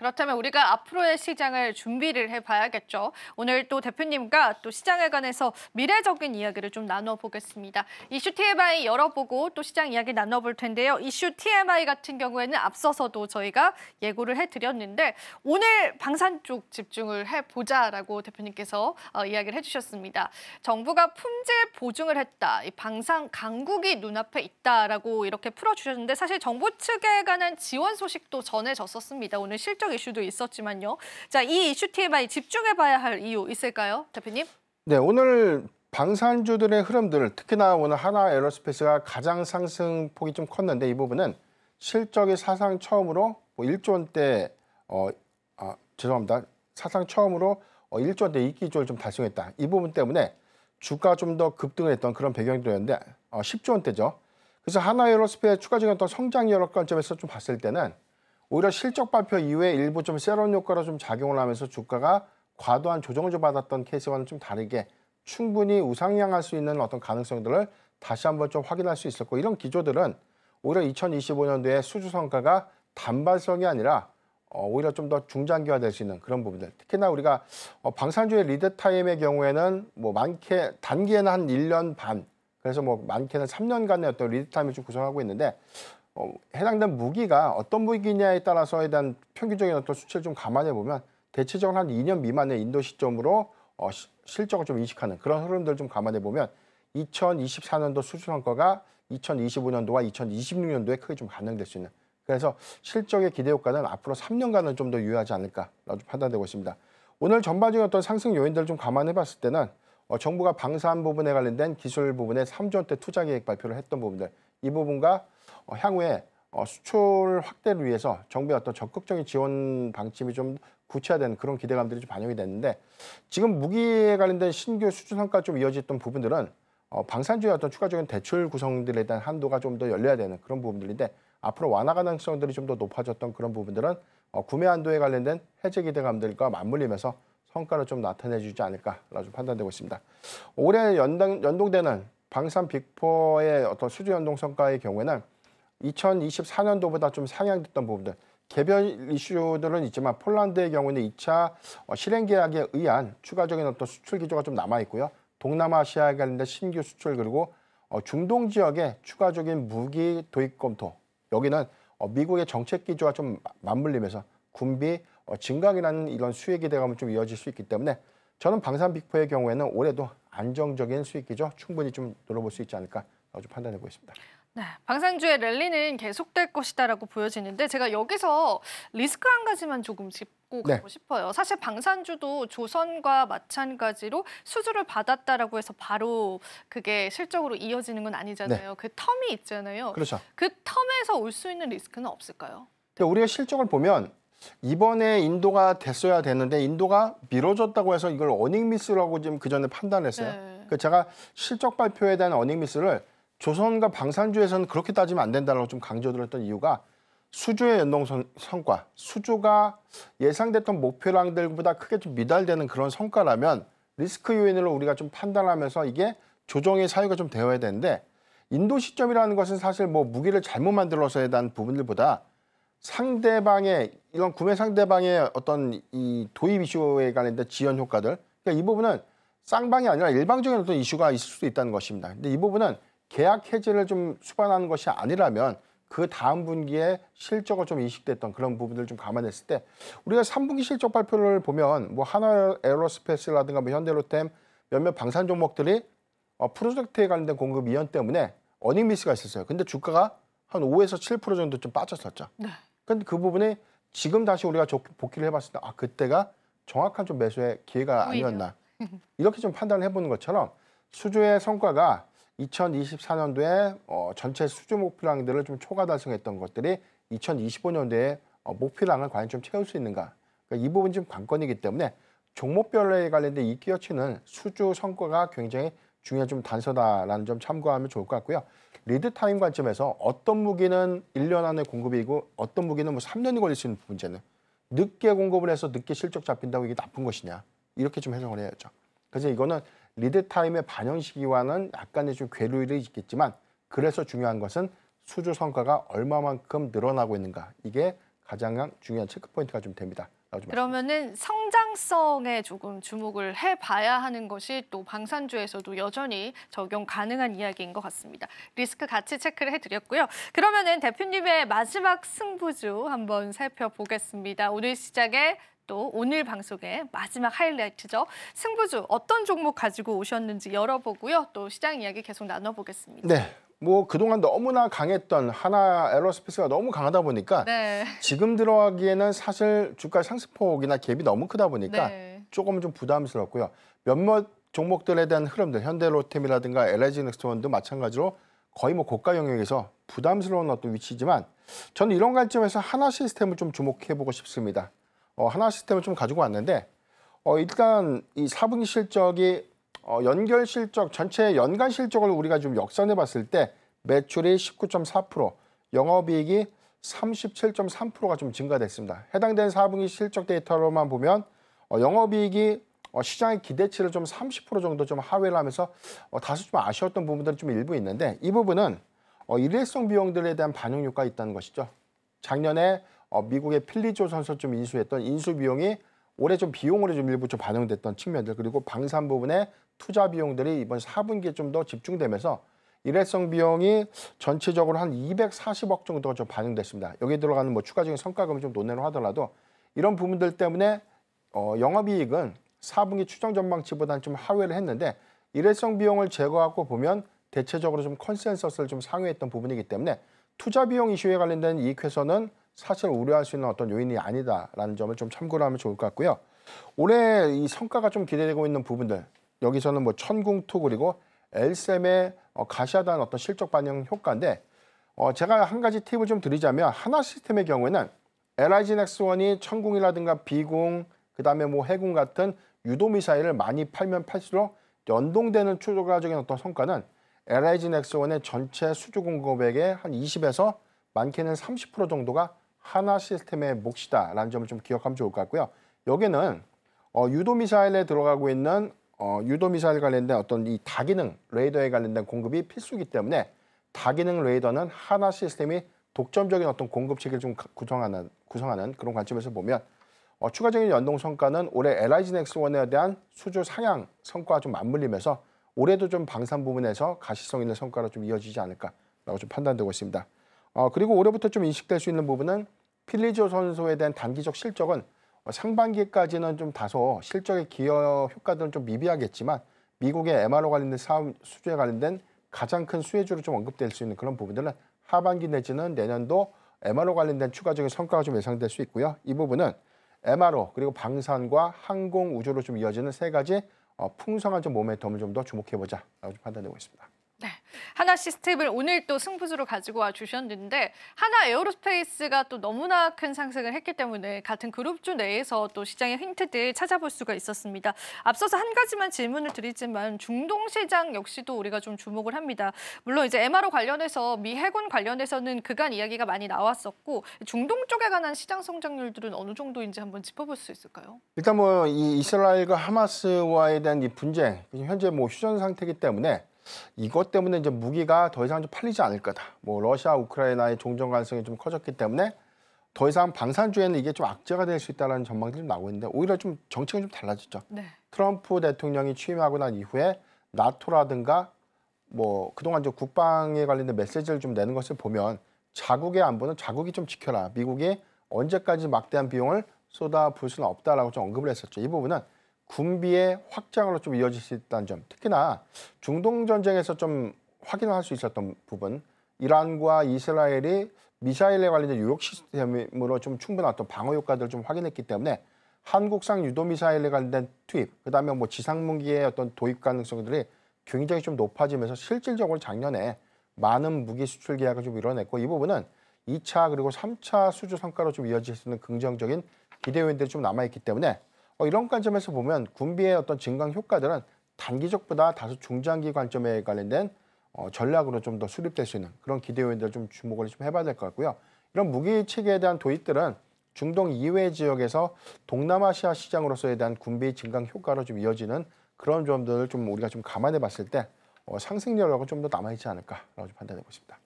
그렇다면 우리가 앞으로의 시장을 준비를 해봐야겠죠. 오늘 또 대표님과 또 시장에 관해서 미래적인 이야기를 좀 나눠보겠습니다. 이슈 TMI 열어보고 또 시장 이야기 나눠볼 텐데요. 이슈 TMI 같은 경우에는 앞서서도 저희가 예고를 해드렸는데 오늘 방산 쪽 집중을 해보자라고 대표님께서 이야기를 해주셨습니다. 정부가 품질 보증을 했다. 이 방산 강국이 눈앞에 있다라고 이렇게 풀어주셨는데 사실 정부 측에 관한 지원 소식도 전해졌었습니다. 오늘 실적 이슈도 있었지만요. 자, 이 이슈 TMI 집중해봐야 할 이유 있을까요, 대표님? 네, 오늘 방산주들의 흐름들, 특히나 오늘 하나에어로스페이스가 가장 상승폭이 좀 컸는데 이 부분은 실적이 사상 처음으로 1조 원대, 죄송합니다. 사상 처음으로 1조 원대 이익 기조를 좀 달성했다. 이 부분 때문에 주가가 좀 더 급등을 했던 그런 배경이었는데 10조 원대죠. 그래서 하나에어로스페이스 추가적인 어떤 성장 여력 관점에서 좀 봤을 때는 오히려 실적 발표 이후에 일부 좀 세런 효과로 좀 작용을 하면서 주가가 과도한 조정을 좀 받았던 케이스와는 좀 다르게 충분히 우상향할 수 있는 어떤 가능성들을 다시 한번 좀 확인할 수 있었고, 이런 기조들은 오히려 2025년도에 수주 성과가 단발성이 아니라 오히려 좀 더 중장기화될 수 있는 그런 부분들. 특히나 우리가 방산주의 리드 타임의 경우에는 뭐 단기에는 한 1년 반, 그래서 뭐 많게는 3년간의 어떤 리드 타임을 좀 구성하고 있는데 해당된 무기가 어떤 무기냐에 따라서에 대한 평균적인 어떤 수치를 좀 감안해 보면 대체적으로 한 2년 미만의 인도 시점으로 실적을 좀 인식하는 그런 흐름들을 좀 감안해 보면 2024년도 수주 성과가 2025년도와 2026년도에 크게 좀 반영될 수 있는, 그래서 실적의 기대 효과는 앞으로 3년간은 좀 더 유효하지 않을까라고 판단되고 있습니다. 오늘 전반적인 어떤 상승 요인들을 좀 감안해 봤을 때는 정부가 방산 부분에 관련된 기술 부분에 3조 원대 투자 계획 발표를 했던 부분들, 이 부분과 향후에 수출 확대를 위해서 정부의 어떤 적극적인 지원 방침이 좀 구체화되는 그런 기대감들이 좀 반영이 됐는데, 지금 무기에 관련된 신규 수주 성과 좀 이어졌던 부분들은 방산주의 어떤 추가적인 대출 구성들에 대한 한도가 좀 더 열려야 되는 그런 부분들인데, 앞으로 완화 가능성들이 좀 더 높아졌던 그런 부분들은 구매 한도에 관련된 해제 기대감들과 맞물리면서 성과를 좀 나타내주지 않을까라고 판단되고 있습니다. 올해 연동되는 방산 빅4의 어떤 수주 연동 성과의 경우에는 2024년도보다 좀 상향됐던 부분들, 개별 이슈들은 있지만 폴란드의 경우는 2차 실행 계약에 의한 추가적인 어떤 수출 기조가 좀 남아 있고요. 동남아시아에 관련된 신규 수출, 그리고 중동 지역의 추가적인 무기 도입 검토, 여기는 미국의 정책 기조와 좀 맞물리면서 군비 증강이라는 이런 수익 기대감을 좀 이어질 수 있기 때문에 저는 방산 빅4의 경우에는 올해도 안정적인 수익 기조 충분히 좀 노려볼 수 있지 않을까 좀 판단해 보겠습니다. 네, 방산주의 랠리는 계속될 것이다라고 보여지는데 제가 여기서 리스크 한 가지만 조금 짚고 가고 싶어요. 사실 방산주도 조선과 마찬가지로 수주를 받았다라고 해서 바로 그게 실적으로 이어지는 건 아니잖아요. 그 텀이 있잖아요. 그렇죠. 그 텀에서 올 수 있는 리스크는 없을까요? 우리가 실적을 보면 이번에 인도가 됐어야 되는데 인도가 미뤄졌다고 해서 이걸 어닝 미스라고 지금 그 전에 판단했어요. 그 제가 실적 발표에 대한 어닝 미스를 조선과 방산주에서는 그렇게 따지면 안 된다고 좀 강조드렸던 이유가 수주의 연동 성과, 수주가 예상됐던 목표량들보다 크게 좀 미달되는 그런 성과라면 리스크 요인으로 우리가 좀 판단하면서 이게 조정의 사유가 좀 되어야 되는데, 인도 시점이라는 것은 사실 뭐 무기를 잘못 만들어서에 대한 부분들보다 상대방의 이런 구매 상대방의 어떤 이 도입 이슈에 관련된 지연 효과들, 그러니까 이 부분은 쌍방이 아니라 일방적인 어떤 이슈가 있을 수도 있다는 것입니다. 근데 이 부분은 계약 해지를 좀 수반하는 것이 아니라면 그 다음 분기에 실적을 좀 인식됐던 그런 부분들을 좀 감안했을 때 우리가 3분기 실적 발표를 보면 뭐 하나에어로스페이스라든가 뭐 현대로템 몇몇 방산 종목들이 프로젝트에 관련된 공급 이연 때문에 어닝 미스가 있었어요. 근데 주가가 한 5에서 7% 정도 좀 빠졌었죠. 근데 그 부분이 지금 다시 우리가 복귀를 해봤을 때 그때가 정확한 좀 매수의 기회가 아니었나, 이렇게 좀 판단을 해보는 것처럼 수주의 성과가 2024년도에 전체 수주 목표량들을 좀 초과 달성했던 것들이 2025년도에 목표량을 과연 좀 채울 수 있는가, 그러니까 이 부분이 좀 관건이기 때문에 종목별에 관련된 이 끼어치는 수주 성과가 굉장히 중요한 좀 단서다라는 점 참고하면 좋을 것 같고요. 리드 타임 관점에서 어떤 무기는 1년 안에 공급이고 어떤 무기는 뭐 3년이 걸릴 수 있는 문제는 늦게 공급을 해서 늦게 실적 잡힌다고 이게 나쁜 것이냐, 이렇게 좀 해석을 해야죠. 그래서 이거는 리드 타임의 반영 시기와는 약간의 좀 괴리가 있겠지만, 그래서 중요한 것은 수주 성과가 얼마만큼 늘어나고 있는가, 이게 가장 중요한 체크 포인트가 좀 됩니다. 그러면은 성장성에 조금 주목을 해봐야 하는 것이 또 방산주에서도 여전히 적용 가능한 이야기인 것 같습니다. 리스크 같이 체크를 해드렸고요. 그러면은 대표님의 마지막 승부주 한번 살펴보겠습니다. 오늘 시장에 또 오늘 방송의 마지막 하이라이트죠. 승부주 어떤 종목 가지고 오셨는지 열어보고요. 또 시장 이야기 계속 나눠보겠습니다. 네. 뭐 그동안 너무나 강했던 하나 에어로스페이스가 너무 강하다 보니까 네. 지금 들어가기에는 사실 주가 상승폭이나 갭이 너무 크다 보니까 네. 조금 좀 부담스럽고요. 몇몇 종목들에 대한 흐름들, 현대로템이라든가 LG넥스원도 마찬가지로 거의 뭐 고가 영역에서 부담스러운 어떤 위치지만 저는 이런 관점에서 하나 시스템을 좀 주목해보고 싶습니다. 하나 시스템을 좀 가지고 왔는데 일단 이 4분기 실적이 연결 실적, 전체 연간 실적을 우리가 좀 역산해 봤을 때 매출이 19.4%, 영업이익이 37.3%가 좀 증가됐습니다. 해당된 4분기 실적 데이터로만 보면 영업이익이 시장의 기대치를 좀 30% 정도 좀 하회를 하면서 다소 좀 아쉬웠던 부분들이 좀 일부 있는데 이 부분은 일회성 비용들에 대한 반영 효과가 있다는 것이죠. 작년에 미국의 필리조선소 좀 인수했던 인수 비용이 올해 좀 비용으로 좀 일부 좀 반영됐던 측면들 그리고 방산 부분의 투자 비용들이 이번 4분기에 좀 더 집중되면서 일회성 비용이 전체적으로 한 240억 정도가 좀 반영됐습니다. 여기에 들어가는 뭐 추가적인 성과금을 좀 논의를 하더라도 이런 부분들 때문에 영업이익은 4분기 추정 전망치보다는 좀 하회를 했는데 일회성 비용을 제거하고 보면 대체적으로 좀 컨센서스를 좀 상회했던 부분이기 때문에 투자 비용 이슈에 관련된 이익회선은 사실 우려할 수 있는 어떤 요인이 아니다라는 점을 좀 참고를 하면 좋을 것 같고요. 올해 이 성과가 좀 기대되고 있는 부분들 여기서는 뭐 천궁2 그리고 엘셈의 가시화단 어떤 실적 반영 효과인데 제가 한 가지 팁을 좀 드리자면 하나 시스템의 경우에는 LIG넥스원이 천궁이라든가 비궁 그다음에 뭐 해군 같은 유도 미사일을 많이 팔면 팔수록 연동되는 추가적인 어떤 성과는 LIG넥스원의 전체 수주 공급액의 한 20에서 많게는 30% 정도가 하나 시스템의 몫이다라는 점을 좀 기억하면 좋을 것 같고요. 여기는 유도 미사일에 들어가고 있는 유도 미사일 관련된 어떤 이 다기능 레이더에 관련된 공급이 필수이기 때문에 다기능 레이더는 하나 시스템이 독점적인 어떤 공급 체계를 좀 구성하는 그런 관점에서 보면 추가적인 연동 성과는 올해 LIG넥스원에 대한 수주 상향 성과가 좀 맞물리면서 올해도 좀 방산 부분에서 가시성 있는 성과로 좀 이어지지 않을까라고 좀 판단되고 있습니다. 그리고 올해부터 좀 인식될 수 있는 부분은 필리조선소에 대한 단기적 실적은 상반기까지는 좀 다소 실적의 기여 효과들은 좀 미비하겠지만 미국의 MRO 관련된 사업 수주에 관련된 가장 큰 수혜주로 좀 언급될 수 있는 그런 부분들은 하반기 내지는 내년도 MRO 관련된 추가적인 성과가 좀 예상될 수 있고요. 이 부분은 MRO 그리고 방산과 항공 우주로 좀 이어지는 세 가지 풍성한 좀 모멘텀을 좀 더 주목해보자라고 좀 판단되고 있습니다. 네, 하나 시스템을 오늘 또 승부수로 가지고 와 주셨는데 하나 에어로스페이스가 또 너무나 큰 상승을 했기 때문에 같은 그룹주 내에서 또 시장의 힌트들 찾아볼 수가 있었습니다. 앞서서 한 가지만 질문을 드리지만 중동 시장 역시도 우리가 좀 주목을 합니다. 물론 이제 MRO 관련해서 미 해군 관련해서는 그간 이야기가 많이 나왔었고 중동 쪽에 관한 시장 성장률들은 어느 정도인지 한번 짚어볼 수 있을까요? 일단 뭐 이 이스라엘과 하마스와에 대한 이 분쟁 현재 뭐 휴전 상태이기 때문에 이것 때문에 이제 무기가 더 이상 좀 팔리지 않을 거다. 뭐 러시아, 우크라이나의 종전 가능성이 좀 커졌기 때문에 더 이상 방산주에는 이게 좀 악재가 될 수 있다는 전망들이 나오고 있는데 오히려 좀 정책이 좀 달라졌죠. 네. 트럼프 대통령이 취임하고 난 이후에 나토라든가 뭐 그동안 좀 국방에 관련된 메시지를 좀 내는 것을 보면 자국의 안보는 자국이 좀 지켜라. 미국이 언제까지 막대한 비용을 쏟아부을 수는 없다라고 좀 언급을 했었죠. 이 부분은 군비의 확장으로 좀 이어질 수 있다는 점. 특히나 중동 전쟁에서 좀 확인할 수 있었던 부분. 이란과 이스라엘이 미사일에 관련된 유력 시스템으로 좀 충분한 어떤 방어 효과들을 좀 확인했기 때문에 한국상 유도 미사일에 관련된 투입, 그다음에 뭐 지상무기의 어떤 도입 가능성들이 굉장히 좀 높아지면서 실질적으로 작년에 많은 무기 수출 계약을 좀 이뤄냈고 이 부분은 2차 그리고 3차 수주 성과로 좀 이어질 수 있는 긍정적인 기대 요인들이 좀 남아있기 때문에 이런 관점에서 보면 군비의 어떤 증강 효과들은 단기적보다 다소 중장기 관점에 관련된 전략으로 좀 더 수립될 수 있는 그런 기대 요인들을 좀 주목을 좀 해봐야 될 것 같고요. 이런 무기 체계에 대한 도입들은 중동 이외 지역에서 동남아시아 시장으로서에 대한 군비 증강 효과로 좀 이어지는 그런 점들을 좀 우리가 좀 감안해 봤을 때 상승 여력은 좀 더 남아있지 않을까라고 좀 판단하고 있습니다.